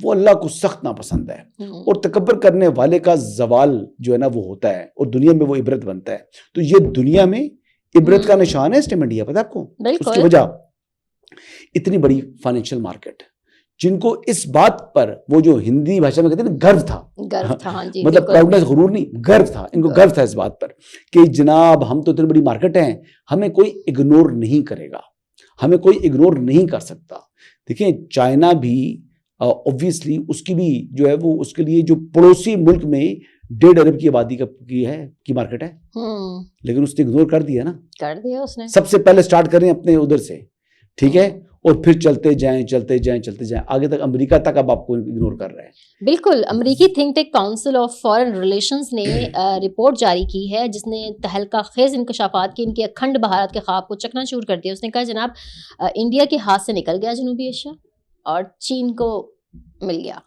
وہ اللہ کو سخت ناپسند ہے، اور تکبر کرنے والے کا زوال جو ہے نا وہ ہوتا ہے، اور دنیا میں وہ عبرت بنتا ہے. تو یہ دنیا میں عبرت کا نشان ہے اسٹیم انڈیا. پتہ ہے آپ کو اس کی وجہ؟ اتنی بڑی فائنینشیل مارکیٹ جن کو اس بات پر، وہ جو ہندی بھاشا میں کہتے ہیں نا گرو تھا، مطلب پراؤڈنس، غرور نہیں، گرو تھا، ان کو گرو تھا اس بات پر کہ جناب ہم تو اتنی بڑی مارکیٹ ہیں، ہمیں کوئی اگنور نہیں کرے گا، ہمیں کوئی اگنور نہیں کر سکتا. دیکھیں چائنا بھی obviously اس کی بھی جو ہے وہ اس کے لیے جو پڑوسی ملک میں 1.5 ارب کی آبادی کی مارکیٹ ہے، لیکن اس نے اگنور کر دیا نا، کر دیا اس نے. سب سے پہلے سٹارٹ کریں اپنے ادھر سے، ٹھیک ہے، اور پھر چلتے جائیں آگے تک. امریکہ تک اب آپ کو اگنور کر رہا ہے. بالکل. امریکی think tank council of foreign relations نے رپورٹ جاری کی ہے جس نے تہلکہ خیز انکشافات کے ان کے اکھنڈ بہارت کے خواب کو چکنا چور کر دیا. اس نے کہا جناب انڈیا کے ہاتھ سے نکل گیا جنوبی ایشیا اور چین کو مل گیا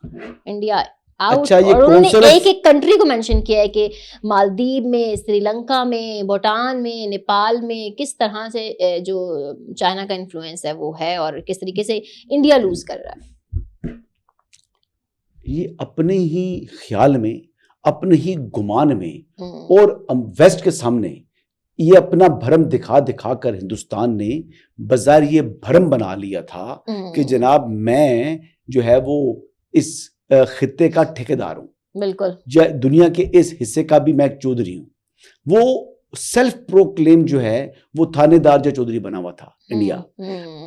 انڈیا آؤٹ. اور انہوں نے ایک کنٹری کو مینشن کیا ہے کہ مالدیپ میں، سری لنکا میں، بھوٹان میں، نیپال میں کس طرح سے جو چائنا کا انفلوئنس ہے وہ ہے، اور کس طریقے سے انڈیا لوز کر رہا ہے. یہ اپنے ہی خیال میں، اپنے ہی گمان میں، اور ویسٹ کے سامنے یہ اپنا بھرم دکھا کر ہندوستان نے بظاہر یہ بھرم بنا لیا تھا کہ جناب میں جو ہے وہ اس خطے کا ٹھیکیدار ہوں، بالکل دنیا کے اس حصے کا بھی میں ایک چودھری ہوں. وہ سیلف پروکلیم جو ہے وہ تھانے دار جو چودھری بنا ہوا تھا انڈیا.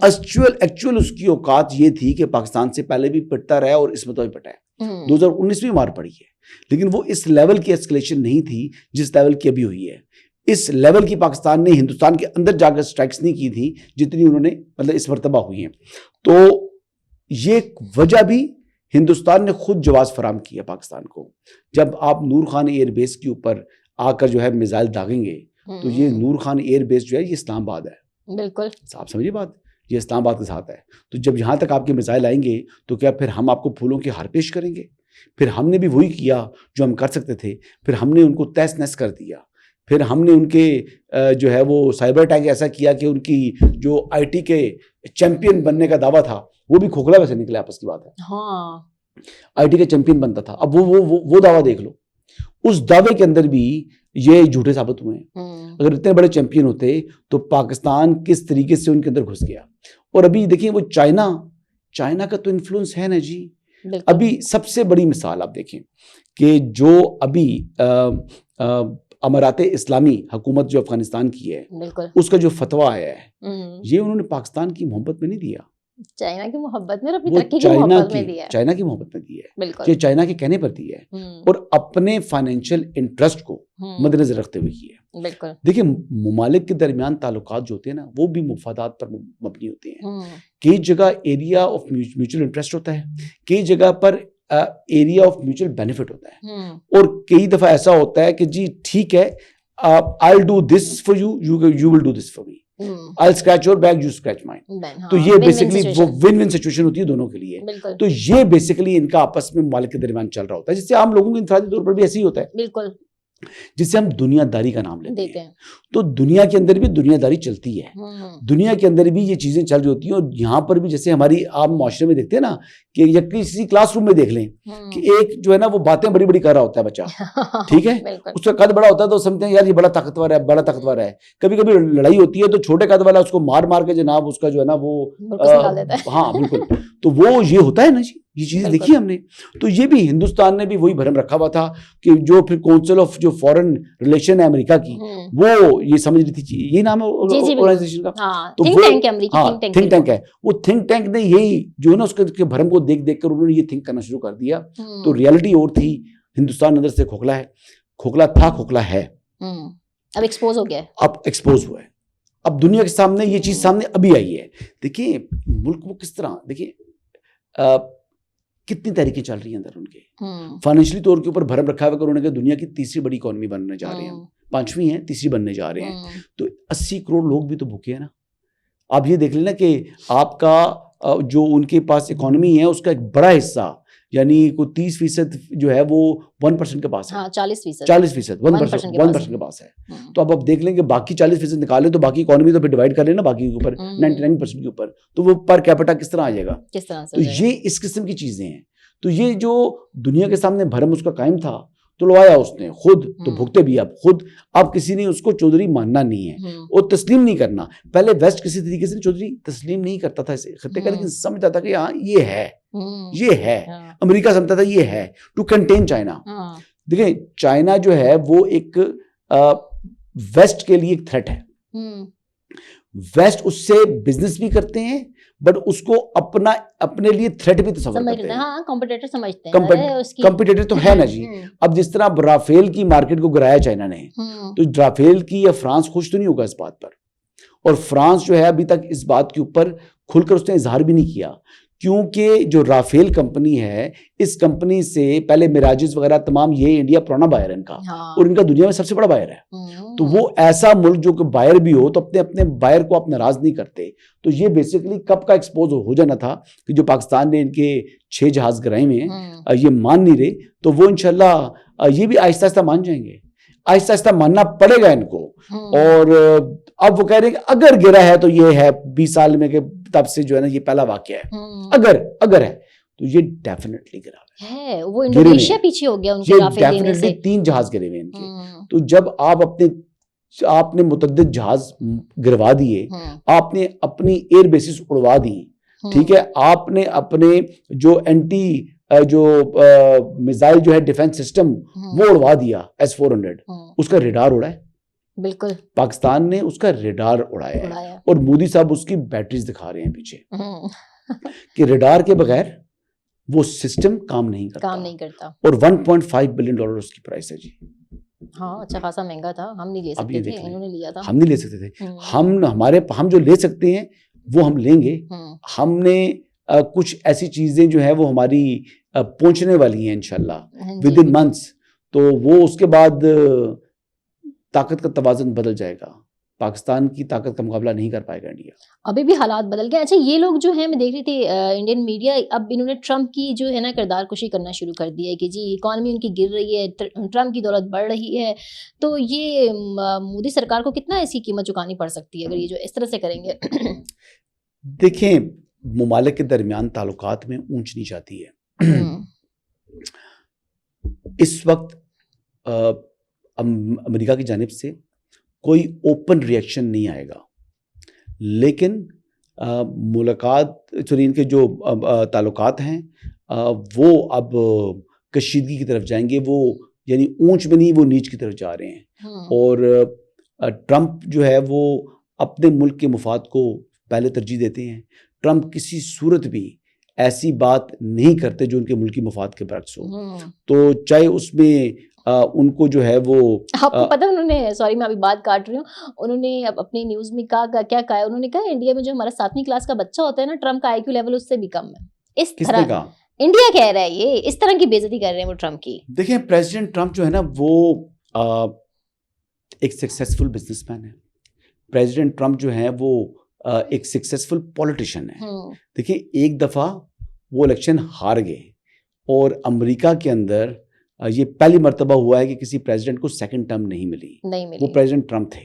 ایکچوئل اس کی اوقات یہ تھی کہ پاکستان سے پہلے بھی پٹتا رہا اور اس میں تو بھی پٹا ہے، 2019 میں مار پڑی ہے، لیکن وہ اس لیول کی ایسکلیشن نہیں تھی جس لیول کی ابھی ہوئی ہے. اس لیول کی پاکستان نے ہندوستان کے اندر جا کر سٹرائکس نہیں کی تھی جتنی انہوں نے مطلب اس مرتبہ ہوئی ہیں. تو یہ وجہ بھی ہندوستان نے خود جواز فراہم کیا پاکستان کو. جب آپ نور خان ایئر بیس کے اوپر آ کر جو ہے میزائل داغیں گے تو یہ نور خان ایئر بیس جو ہے یہ اسلام آباد ہے. بالکل آپ سمجھیے بات، یہ اسلام آباد کے ساتھ ہے. تو جب یہاں تک آپ کے میزائل آئیں گے تو کیا پھر ہم آپ کو پھولوں کے ہار پیش کریں گے؟ پھر ہم نے بھی وہی کیا جو ہم کر سکتے تھے، پھر ہم نے ان کو تہس نہس کر دیا. پھر ہم نے ان کے جو ہے وہ سائبر اٹیک ایسا کیا کہ ان کی جو آئی ٹی کے چیمپئن بننے کا دعویٰ تھا وہ بھی کھوکھلا ویسے نکلا. آپس کی بات ہے، ہاں آئی ٹی کے چیمپئن بنتا تھا. اب وہ دعویٰ دیکھ لو، اس دعوے کے اندر بھی یہ جھوٹے ثابت ہوئے ہیں. اگر اتنے بڑے چیمپئن ہوتے تو پاکستان کس طریقے سے ان کے اندر گھس گیا. اور ابھی دیکھیں وہ چائنا کا تو انفلوئنس ہے نا جی. ابھی سب سے بڑی مثال آپ دیکھیں کہ جو ابھی امارات اسلامی حکومت جو افغانستان کی ہے اس کا جو فتویٰ آیا ہے یہ انہوں نے پاکستان کی محبت میں نہیں دیا، چائنا کی محبت میں، اپنی ترقی کی محبت میں دیا ہے. چائنا کی محبت میں دی ہے، یہ چائنا کے کہنے پر دی ہے اور اپنے فائنینشیل انٹرسٹ کو مد نظر رکھتے ہوئے کی ہے. بالکل. دیکھیں ممالک کے درمیان تعلقات جو ہوتے ہیں نا وہ بھی مفادات پر مبنی ہوتے ہیں. کئی جگہ ایریا آف میوچل انٹرسٹ ہوتا ہے، کئی جگہ پر ایریا آف میوچل بینیفٹ ہوتا ہے، اور کئی دفعہ ایسا ہوتا ہے کہ جی ٹھیک ہے I'll do this for you, you will do this for me. I'll scratch your back, you scratch mine. تو یہ بیسیکلی وہ ون ون سچویشن ہوتی ہے دونوں کے لیے. تو یہ بیسیکلی ان کا آپس میں ممالک کے درمیان چل رہا ہوتا ہے، جس سے عام لوگوں کے انفرادی طور پر بھی ایسے ہی ہوتا ہے. بالکل. جس سے ہم دنیا داری کا نام لیتے ہیں. تو دنیا کے اندر بھی دنیا داری چلتی ہے، دنیا کے اندر بھی یہ چیزیں چل رہی ہوتی ہیں. اور یہاں پر بھی جیسے ہماری عام معاشرے میں دیکھتے ہیں نا کہ یا کسی کلاس روم میں دیکھ لیں کہ ایک جو ہے نا وہ باتیں بڑی بڑی کر رہا ہوتا ہے بچہ، ٹھیک ہے، اس کا قد بڑا ہوتا ہے تو سمجھتے ہیں یار یہ بڑا طاقتور ہے، بڑا طاقتور ہے. کبھی کبھی لڑائی ہوتی ہے تو چھوٹے قد والا اس کو مار کے جناب اس کا جو ہے نا وہ ہاں بالکل. تو وہ یہ ہوتا ہے نا جی، یہ چیز دیکھی ہم نے. تو یہ بھی ہندوستان نے بھی وہی بھرم رکھا ہوا تھا کہ جو پھر کونسل آف جو فارن ریلیشن ہے امریکہ کی وہ یہ سمجھ رہی تھی، یہ نام ہے آرگنائزیشن کا، تو وہ تھنک ٹینک ہے. وہ تھنک ٹینک نے یہی جو ہے نا اس کے بھرم کو دیکھ کر انہوں نے یہ تھنک کرنا شروع کر دیا. تو ریالٹی اور تھی، ہندوستان اندر سے کھوکھلا ہے، کھوکھلا تھا، کھوکھلا ہے، اب ایکسپوز ہو گیا ہے، اب ایکسپوز ہوا ہے. اب دنیا کے سامنے یہ چیز سامنے ابھی آئی ہے. دیکھیں ملک وہ کس طرح، دیکھیں کتنی تحریکیں چل رہی ہیں اندر ان کے، فائنینشلی طور کے اوپر بھرم رکھا ہوا کہ انہوں نے کہا دنیا کی تیسری بڑی اکانومی بننے جا رہے ہیں، 5ویں ہیں، تیسری بننے جا رہے ہیں. تو 80 کروڑ لوگ بھی تو بھوکے ہیں نا. آپ یہ دیکھ لینا کہ آپ کا جو ان کے پاس اکانومی ہے اس کا ایک بڑا حصہ یعنی کوئی 30% جو ہے وہ 1% کے پاس ہے، 40% 1% کے پاس ہے. تو اب آپ دیکھ لیں کہ باقی 40% نکالے تو باقی اکانومی تو پھر ڈیوائڈ کر لیں نا باقی کے اوپر 99% کے اوپر، تو وہ پر کیپٹا کس طرح آ جائے گا. تو یہ اس قسم کی چیزیں ہیں. تو یہ جو دنیا کے سامنے بھرم اس کا قائم تھا تلوایا اس نے خود, تو بھگتے بھی اب خود. اب کسی نے اس کو چودھری ماننا نہیں ہے اور تسلیم نہیں کرنا. پہلے ویسٹ کسی طریقے سے چودھری تسلیم نہیں کرتا تھا اسے خطے کا, لیکن سمجھتا تھا کہ ہاں یہ ہے. امریکہ سمجھتا تھا یہ ہے, ٹو کنٹین چائنا. دیکھیں چائنا جو ہے وہ ایک ویسٹ کے لیے ایک تھریٹ ہے. ویسٹ اس سے بزنس بھی کرتے ہیں بٹ اس کو اپنے لیے تھریٹ بھی تصور کرتے ہیں. ہاں کمپٹیٹر سمجھتے ہیں. کمپٹیٹر تو ہے نا جی. اب جس طرح رافیل کی مارکیٹ کو گرایا چائنا نے, تو رافیل کی یا فرانس خوش تو نہیں ہوگا اس بات پر. اور فرانس جو ہے ابھی تک اس بات کے اوپر کھل کر اس نے اظہار بھی نہیں کیا, کیونکہ جو رافیل کمپنی ہے اس کمپنی سے پہلے میراجز وغیرہ تمام, یہ انڈیا پرانا بائر ہے ان کا, اور ان کا دنیا میں سب سے بڑا بائر ہے. تو وہ ایسا ملک جو کہ بائر بھی ہو تو اپنے بائر کو آپ ناراض نہیں کرتے. تو یہ بیسیکلی کب کا ایکسپوز ہو جانا تھا کہ جو پاکستان نے ان کے 6 جہاز گرائے ہوئے ہیں یہ مان نہیں رہے, تو وہ انشاءاللہ یہ بھی آہستہ آہستہ مان جائیں گے. آہستہ آہستہ ماننا پڑے گا ان کو. اور اب وہ کہہ رہے ہیں کہ اگر گرا ہے تو یہ ہے 20 سال میں کہ تب سے جو ہے نا یہ پہلا واقعہ ہے. اگر ہے تو یہ ڈیفینیٹلی گرا ہے. وہ انڈونیشیا پیچھے ہو گیا ان کے رافیل دینے سے. 3 جہاز گرے ہوئے ان کے. تو جب آپ نے متعدد جہاز گروا دیے, آپ نے اپنی ایئر بیسز اڑوا دی, ٹھیک ہے, آپ نے اپنے جو اینٹی جو میزائل جو ہے ڈیفنس سسٹم وہ اڑوا دیا S-400, اس کا ریڈار اڑا ہے. بالکل پاکستان نے اس کا ریڈار اڑایا ہے, اور مودی صاحب اس کی بیٹریز دکھا رہے ہیں پیچھے کہ ریڈار کے بغیر وہ سسٹم کام نہیں کرتا. اور $1.5 بلین اس کی پرائس ہے جی. ہاں اچھا خاصا مہنگا تھا, ہم نہیں لے سکتے تھے, انہوں نے لیا تھا. ہم نہیں لے سکتے تھے. ہم جو لے سکتے ہیں وہ ہم لیں گے. ہم نے کچھ ایسی چیزیں جو ہیں وہ ہماری پہنچنے والی ہیں انشاءاللہ ود ان منتھس, تو وہ اس کے بعد طاقت کا توازن بدل جائے گا. پاکستان کی طاقت کا مقابلہ نہیں کر پائے گا انڈیا. ابھی بھی حالات بدل گئے. اچھا یہ لوگ جو ہیں, میں دیکھ رہی تھی انڈین میڈیا, اب انہوں نے ٹرمپ کی جو ہے نا کردار کشی کرنا شروع کر دی ہے کہ جی اکانومی ان کی گر رہی ہے, ٹرمپ کی دولت بڑھ رہی ہے. تو یہ مودی سرکار کو کتنا ایسی قیمت چکانی پڑ سکتی ہے اگر یہ جو اس طرح سے کریں گے؟ دیکھیں ممالک کے درمیان تعلقات میں اونچ نیچ آتی ہے. اس وقت امریکہ کی جانب سے کوئی اوپن ریئیکشن نہیں آئے گا, لیکن ان کے جو تعلقات ہیں وہ اب کشیدگی کی طرف جائیں گے. وہ یعنی اونچ میں نہیں, وہ نیچ کی طرف جا رہے ہیں. اور ٹرمپ جو ہے وہ اپنے ملک کے مفاد کو پہلے ترجیح دیتے ہیں. ٹرمپ کسی صورت بھی ایسی بات نہیں کرتے جو ان کے ملکی مفاد کے برعکس ہو. تو چاہے اس میں ان کو جو ہے وہ, آپ کو پتہ انہوں نے, سوری میں ابھی بات کاٹ رہی ہوں, انہوں نے اپنی نیوز میں کہا, کیا کہا ہے انہوں نے, کہا انڈیا میں جو ہمارا 7ویں کلاس کا بچہ ہوتا ہے نا, ٹرمپ کا IQ لیول اس سے بھی کم ہے. اس طرح انڈیا کہہ رہا ہے, یہ اس طرح کی بے عزتی کر رہے ہیں وہ ٹرمپ کی. دیکھیں پریزیڈنٹ ٹرمپ جو ہے نا وہ ایک سکسیسفل بزنس مین ہے. پریزیڈنٹ ٹرمپ جو ہے وہ ایک سکسیسفل پولیٹیشین ہے. دیکھیں ایک دفعہ وہ الیکشن ہار گئے, اور امریکہ کے اندر یہ پہلی مرتبہ ہوا ہے کہ کسی پریزیڈنٹ کو سیکنڈ ٹرم نہیں ملی. وہ پریزیڈنٹ ٹرمپ تھے.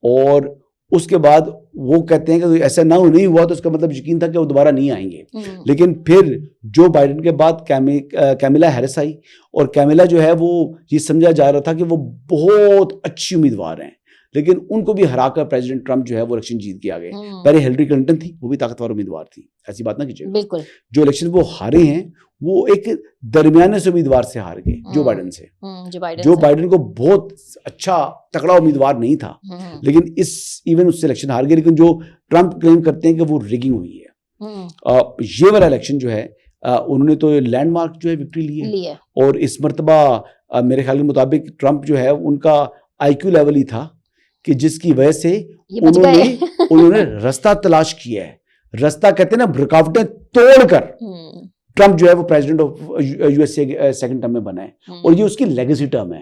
اور اس کے بعد وہ کہتے ہیں کہ ایسا نہیں ہوا تو اس کا مطلب یقین تھا کہ وہ دوبارہ نہیں آئیں گے. لیکن پھر جو بائیڈن کے بعد کیملا ہیرس آئی, اور کیملا جو ہے وہ یہ سمجھا جا رہا تھا کہ وہ بہت اچھی امیدوار ہیں, لیکن ان کو بھی ہرا کر پریزیڈنٹ ٹرمپ جو ہے وہ الیکشن جیت کے آ گئے. پہلے ہیلری کلنٹن تھی, وہ بھی طاقتور امیدوار تھی, ایسی بات نہ کیجیے. بالکل جو الیکشن وہ ہارے ہیں وہ ایک درمیانے سے امیدوار سے ہار گئے, جو بائیڈن سے. جو بائیڈن کو بہت اچھا تکڑا امیدوار نہیں تھا, لیکن اس سے الیکشن ہار گئے. لیکن جو ٹرمپ کلیم کرتے ہیں کہ وہ ریگنگ ہوئی ہے, یہ والا الیکشن جو ہے انہوں نے تو لینڈ مارک جو ہے وکٹری لی ہے. اور اس مرتبہ میرے خیال کے مطابق ٹرمپ جو ہے ان کا IQ لیول ہی تھا کہ جس کی وجہ سے انہوں نے رستہ تلاش کیا ہے. رستہ کہتے ہیں نا, رکاوٹیں توڑ کر ٹرمپ جو ہے وہ president of USA second term میں بنا ہے. اور یہ اس کی لیگیسی ٹرم ہے.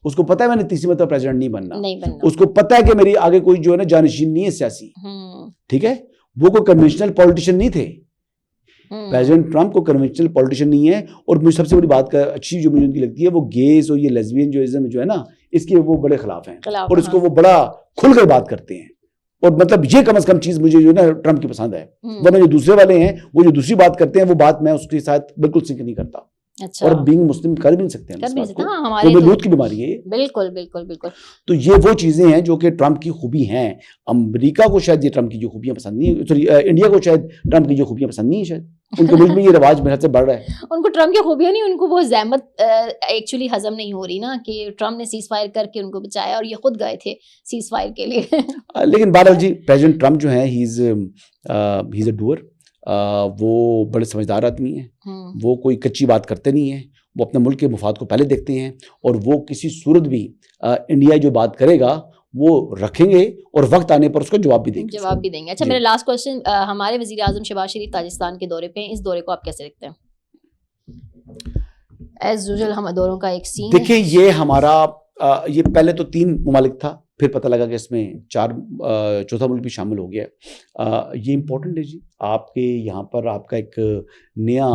اس کو پتا ہے میں نے تیسری مرتبہ پریزیڈنٹ نہیں بننا. اس کو پتا ہے کہ میری آگے کوئی جو ہے نا جانشین نہیں ہے سیاسی. ٹھیک ہے, وہ کوئی کنونشنل پولیٹیشین نہیں تھے. پریزیڈنٹ ٹرمپ کو کنونشنل پولیٹیشین نہیں ہے. اور مجھے سب سے بڑی بات اچھی جو مجھے ان کی لگتی ہے, وہ گیز اور یہ لیزبین جو ہے نا, اس کے وہ بڑے خلاف ہیں, اور اس کو وہ بڑا کھل کر بات کرتے ہیں. اور مطلب یہ کم از کم چیز مجھے جو ہے نا ٹرمپ کی پسند ہے. ورنہ جو دوسرے والے ہیں وہ جو دوسری بات کرتے ہیں وہ بات میں اس کے ساتھ بالکل سنک نہیں کرتا. اور بینگ مسلم کر بھی نہیں سکتے ہیں, لوٹ کی بیماری ہے. بالکل بالکل بالکل. تو یہ وہ چیزیں ہیں جو کہ ٹرمپ کی خوبی ہیں. امریکہ کو شاید یہ ٹرمپ کی جو خوبیاں پسند نہیں ہیں, سوری انڈیا کو شاید ٹرمپ کی جو خوبیاں پسند نہیں ہیں, شاید ان کے ملک میں یہ رواج میرے سے بڑھ رہا ہے. ان کو ٹرمپ کی خوبیاں نہیں, ان کو وہ زحمت ایکچولی ہضم نہیں ہو رہی نا کہ ٹرمپ نے سیز فائر کر کے ان کو بچایا اور یہ خود گئے تھے سیز فائر کے لیے. لیکن بہرحال جی پریزیڈنٹ ٹرمپ جو ہیں ہی از اے ڈوئر. وہ بڑے سمجھدار آدمی ہیں, وہ کوئی کچی بات کرتے نہیں ہیں, وہ اپنے ملک کے مفاد کو پہلے دیکھتے ہیں, اور وہ کسی صورت بھی انڈیا جو بات کرے گا وہ رکھیں گے اور وقت آنے پر اس کو جواب بھی دیں گے. اچھا میرا لاسٹ کوسچن, ہمارے وزیر اعظم شہباز شریف تاجکستان کے دورے پہ ہیں, اس دورے کو آپ کیسے دیکھتے ہیں؟ ایز یوزول ہم دوروں کا ایک سین دیکھیں, یہ ہمارا یہ پہلے تو 3 ممالک تھا, پھر پتہ لگا کہ اس میں 4 چوتھا ملک بھی شامل ہو گیا. یہ امپورٹنٹ ہے جی, آپ کے یہاں پر آپ کا ایک نیا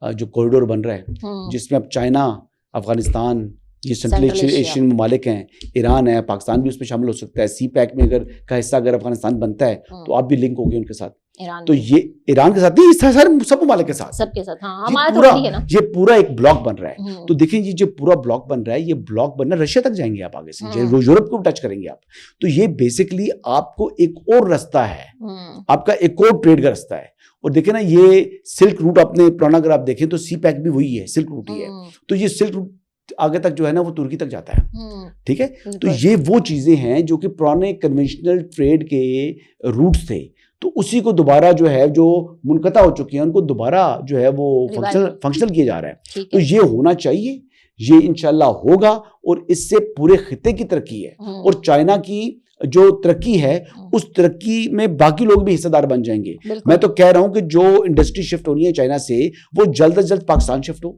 جو کوریڈور بن رہا ہے جس میں اب چائنا, افغانستان, یہ سینٹرل ایشین ممالک ہیں, ایران ہے, پاکستان بھی اس میں شامل ہو سکتا ہے. سی پیک میں اگر کا حصہ اگر افغانستان بنتا ہے تو آپ بھی لنک ہو گئے ان کے ساتھ. تو یہ ایران کے ساتھ نہیں, سارے سب ممالک کے ساتھ, سب کے ساتھ. یہ پورا ایک بلاک بن رہا ہے. تو دیکھیں یہ جو پورا بلاک بن رہا ہے, یہ بلاک بننا رشیا تک جائیں گے آپ آگے سے, یورپ کو ٹچ کریں گے آپ. تو یہ بیسکلی آپ کو ایک اور رستہ ہے, آپ کا ایک اور ٹریڈ کا رستہ ہے. اور دیکھیں نا یہ سلک روٹ اپنے پرانا اگر آپ دیکھیں تو سی پیک بھی وہی ہے, سلک روٹ ہی ہے. تو یہ سلک روٹ آگے تک جو ہے نا وہ ترکی تک جاتا ہے, ٹھیک ہے. تو یہ وہ چیزیں ہیں جو کہ پرانے کنونشنل ٹریڈ کے روٹس تھے, تو اسی کو دوبارہ جو ہے جو منقطع ہو چکی ہیں ان کو دوبارہ جو ہے وہ فنکشنل کیا جا رہا ہے. تو یہ ہونا چاہیے, یہ انشاءاللہ ہوگا, اور اس سے پورے خطے کی ترقی ہے, اور چائنا کی جو ترقی ہے اس ترقی میں باقی لوگ بھی حصہ دار بن جائیں گے. میں تو کہہ رہا ہوں کہ جو انڈسٹری شفٹ ہونی ہے چائنا سے وہ جلد از جلد پاکستان شفٹ ہو,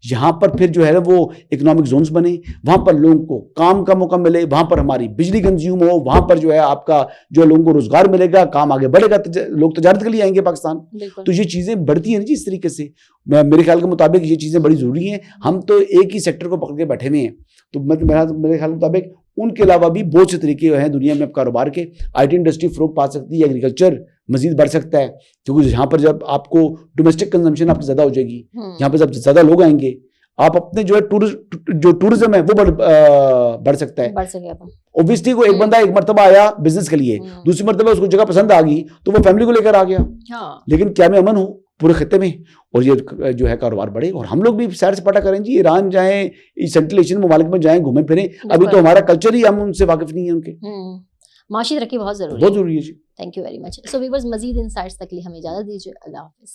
یہاں پر پھر جو ہے وہ اکنامک زونز بنے, وہاں پر لوگوں کو کام کا موقع ملے, وہاں پر ہماری بجلی کنزیوم ہو, وہاں پر جو ہے آپ کا جو لوگوں کو روزگار ملے گا, کام آگے بڑھے گا, لوگ تجارت کے لیے آئیں گے پاکستان. تو یہ چیزیں بڑھتی ہیں جی اس طریقے سے. میرے خیال کے مطابق یہ چیزیں بڑی ضروری ہیں. ہم تو ایک ہی سیکٹر کو پکڑ کے بیٹھے ہوئے ہیں, تو میرے خیال کے مطابق ان کے علاوہ بھی بہت سے طریقے ہیں دنیا میں کاروبار کے. آئی ٹی انڈسٹری فروغ پا سکتی ہے, ایگریکلچر مزید بڑھ سکتا ہے, کیونکہ یہاں پر جب آپ کو ڈومیسٹک کنزمپشن آپ کی زیادہ ہو جائے گی, یہاں پہ جب زیادہ لوگ آئیں گے, آپ اپنے جو ہے ٹورزم ہے وہ بڑھ سکتا ہے. اوبیسلی کو ایک بندہ ایک مرتبہ آیا بزنس کے لیے, دوسری مرتبہ اس کو جگہ پسند آ گئی تو وہ فیملی کو لے کر آ گیا. لیکن کیا میں امن ہوں پورے خطے میں, اور یہ جو ہے کاروبار بڑھے, اور ہم لوگ بھی سیر سپاٹا کریں جی, ایران جائیں, سینٹرل ایشین ممالک میں جائیں, گھومیں پھریں. ابھی تو ہمارا کلچر ہی ہم ان سے واقف نہیں ہیں, ان کے معاشی ترقی بہت ضروری ہے جی. Thank you very much. So viewers مزید انسائٹس تک لیے ہمیں اجازت دیجیے. اللہ حافظ.